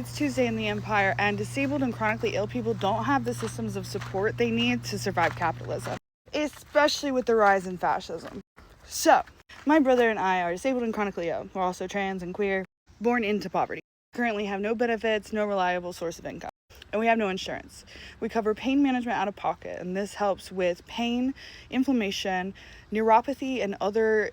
It's Tuesday in the Empire, and disabled and chronically ill people don't have the systems of support they need to survive capitalism, especially with the rise in fascism. So, my brother and I are disabled and chronically ill. We're also trans and queer, born into poverty. Currently have no benefits, no reliable source of income, and we have no insurance. We cover pain management out of pocket, and this helps with pain, inflammation, neuropathy, and other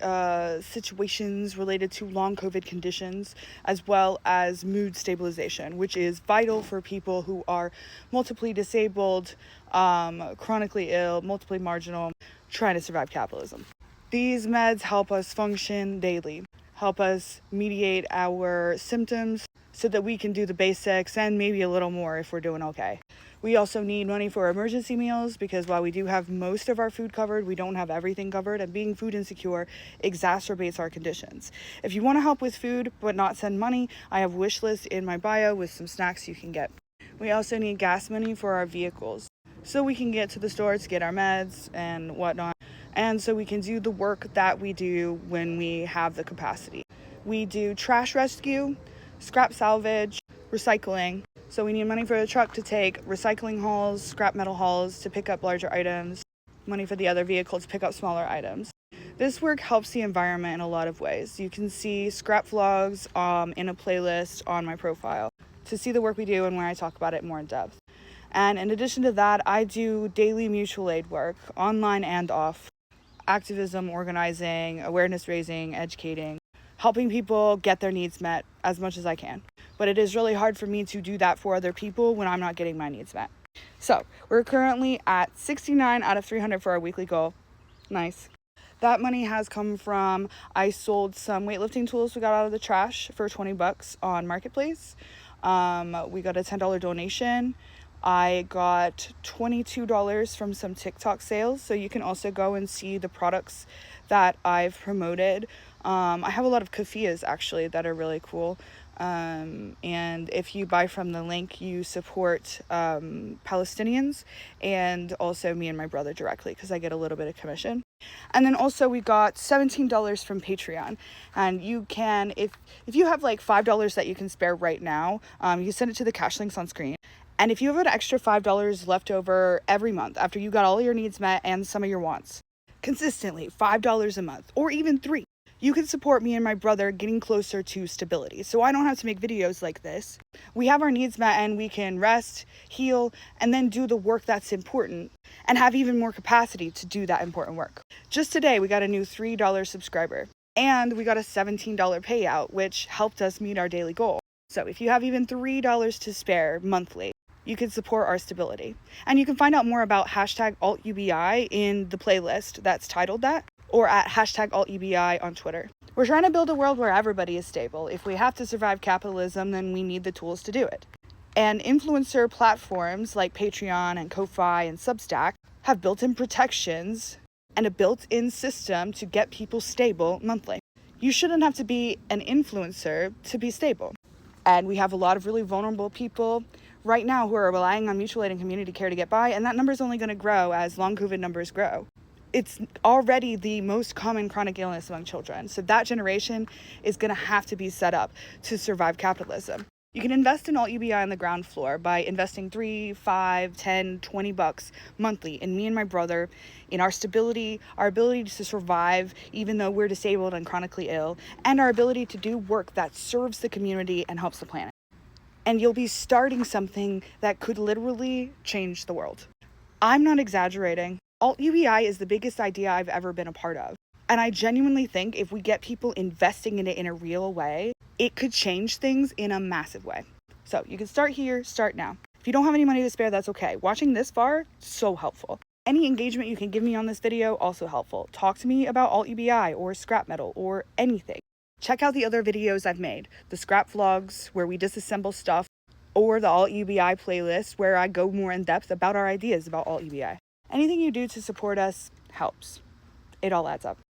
situations related to long COVID conditions, as well as mood stabilization, which is vital for people who are multiply disabled, chronically ill, multiply marginal, trying to survive capitalism. These meds help us function daily, help us mediate our symptoms so that we can do the basics and maybe a little more if we're doing okay. We also need money for emergency meals because while we do have most of our food covered, we don't have everything covered, and being food insecure exacerbates our conditions. If you want to help with food but not send money, I have wish list in my bio with some snacks you can get. We also need gas money for our vehicles so we can get to the store to get our meds and whatnot, and so we can do the work that we do when we have the capacity. We do trash rescue, scrap salvage, recycling. So we need money for the truck to take recycling hauls, scrap metal hauls to pick up larger items, money for the other vehicle to pick up smaller items. This work helps the environment in a lot of ways. You can see scrap vlogs in a playlist on my profile to see the work we do and where I talk about it more in depth. And in addition to that, I do daily mutual aid work, online and off, activism, organizing, awareness raising, educating, helping people get their needs met as much as I can. But it is really hard for me to do that for other people when I'm not getting my needs met. So we're currently at 69 out of 300 for our weekly goal. Nice. That money has come from, I sold some weightlifting tools we got out of the trash for $20 on Marketplace. We got a $10 donation. I got $22 from some TikTok sales, so you can also go and see the products that I've promoted. I have a lot of keffiyehs actually that are really cool. And if you buy from the link, you support Palestinians and also me and my brother directly because I get a little bit of commission. And then also we got $17 from Patreon, and you can, if you have like $5 that you can spare right now, you send it to the cash links on screen. And if you have an extra $5 left over every month after you got all your needs met and some of your wants, consistently $5 a month or even $3, you can support me and my brother getting closer to stability. So I don't have to make videos like this. We have our needs met and we can rest, heal, and then do the work that's important and have even more capacity to do that important work. Just today, we got a new $3 subscriber and we got a $17 payout, which helped us meet our daily goal. So if you have even $3 to spare monthly, you can support our stability. And you can find out more about #AltUBI in the playlist that's titled that, or at #AltUBI on Twitter. We're trying to build a world where everybody is stable. If we have to survive capitalism, then we need the tools to do it. And influencer platforms like Patreon and Ko-Fi and Substack have built-in protections and a built-in system to get people stable monthly. You shouldn't have to be an influencer to be stable. And we have a lot of really vulnerable people right now who are relying on mutual aid and community care to get by, and that number is only going to grow as long COVID numbers grow. It's already the most common chronic illness among children, so that generation is going to have to be set up to survive capitalism. You can invest in AltUBI on the ground floor by investing $3, $5, $10, $20 monthly in me and my brother, in our stability, our ability to survive even though we're disabled and chronically ill, and our ability to do work that serves the community and helps the planet. And you'll be starting something that could literally change the world. I'm not exaggerating. AltUBI is the biggest idea I've ever been a part of. And I genuinely think if we get people investing in it in a real way, it could change things in a massive way. So you can start here, start now. If you don't have any money to spare, that's okay. Watching this far, so helpful. Any engagement you can give me on this video, also helpful. Talk to me about AltUBI or scrap metal or anything. Check out the other videos I've made, the scrap vlogs where we disassemble stuff, or the AltUBI playlist where I go more in depth about our ideas about AltUBI. Anything you do to support us helps. It all adds up.